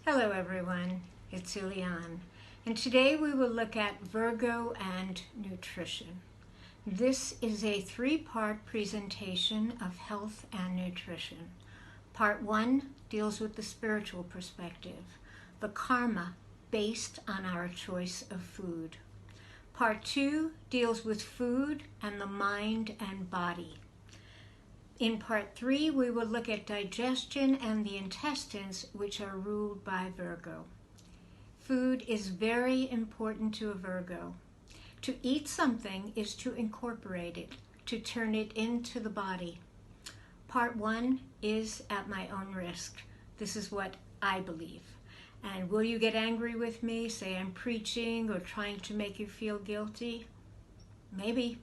Hello everyone, it's Ileana, and today we will look at Virgo and nutrition. This is a three-part presentation of health and nutrition. Part 1 deals with the spiritual perspective, the karma based on our choice of food. Part 2 deals with food and the mind and body. In Part 3, we will look at digestion and the intestines, which are ruled by Virgo. Food is very important to a Virgo. To eat something is to incorporate it, to turn it into the body. Part 1 is at my own risk. This is what I believe. And will you get angry with me, say I'm preaching or trying to make you feel guilty? Maybe.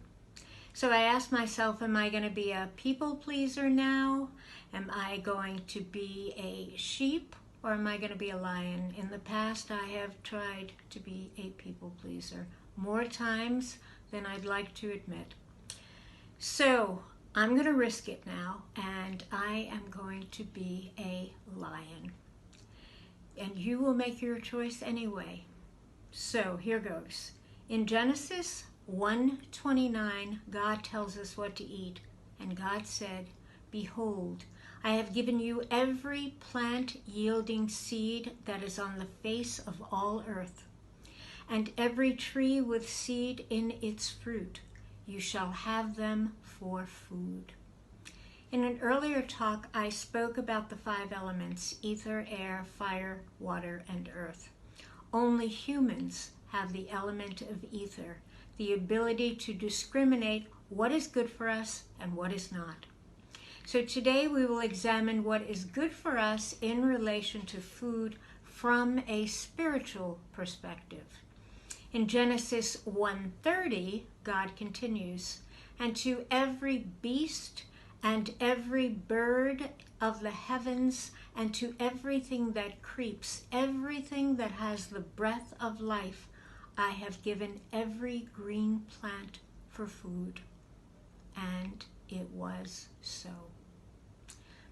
So I asked myself, am I going to be a people pleaser now? Am I going to be a sheep or am I going to be a lion? In the past, I have tried to be a people pleaser more times than I'd like to admit. So I'm going to risk it now, and I am going to be a lion. And you will make your choice anyway. So here goes. In Genesis 1:29, God tells us what to eat, and God said, "Behold, I have given you every plant yielding seed that is on the face of all earth, and every tree with seed in its fruit. You shall have them for food." In an earlier talk, I spoke about the 5 elements: ether, air, fire, water, and earth. Only humans have the element of ether, the ability to discriminate what is good for us and what is not. So today we will examine what is good for us in relation to food from a spiritual perspective. In Genesis 1:30, God continues, "And to every beast and every bird of the heavens, and to everything that creeps, everything that has the breath of life, I have given every green plant for food." And it was so.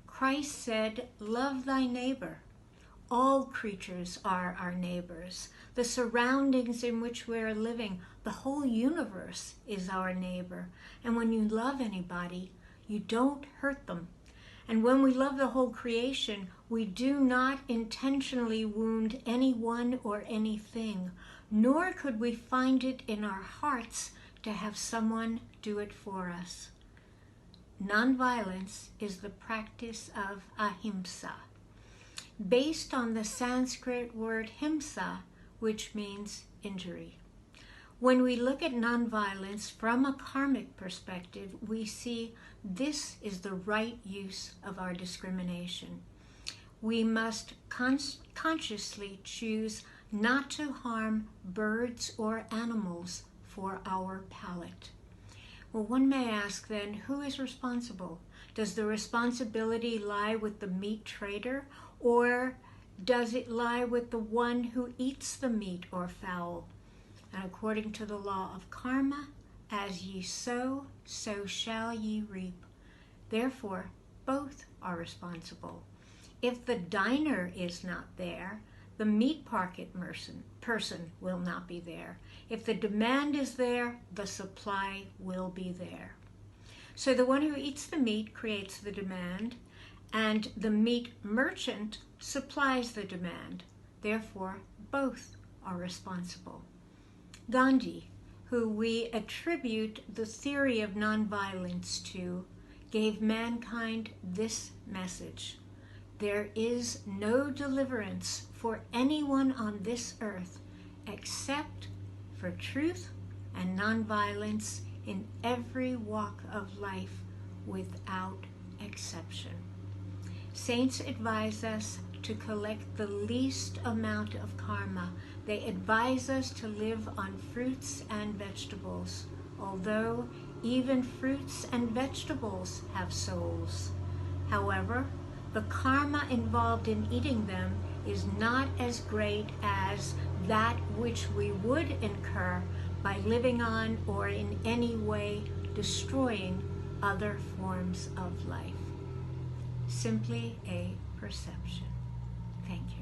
Christ said, "Love thy neighbor." All creatures are our neighbors. The surroundings in which we are living, the whole universe is our neighbor. And when you love anybody, you don't hurt them. And when we love the whole creation, we do not intentionally wound anyone or anything, nor could we find it in our hearts to have someone do it for us. Nonviolence is the practice of ahimsa, based on the Sanskrit word himsa, which means injury. When we look at nonviolence from a karmic perspective, we see this is the right use of our discrimination. We must consciously choose not to harm birds or animals for our palate. Well, one may ask then, who is responsible? Does the responsibility lie with the meat trader, or does it lie with the one who eats the meat or fowl? And according to the law of karma, as ye sow, so shall ye reap. Therefore, both are responsible. If the diner is not there, the meat market person will not be there. If the demand is there, the supply will be there. So the one who eats the meat creates the demand, and the meat merchant supplies the demand. Therefore, both are responsible. Gandhi, who we attribute the theory of nonviolence to, gave mankind this message: "There is no deliverance for anyone on this earth except for truth and nonviolence in every walk of life without exception." Saints advise us to collect the least amount of karma. They advise us to live on fruits and vegetables, although even fruits and vegetables have souls. However, the karma involved in eating them is not as great as that which we would incur by living on or in any way destroying other forms of life. Simply a perception. Thank you.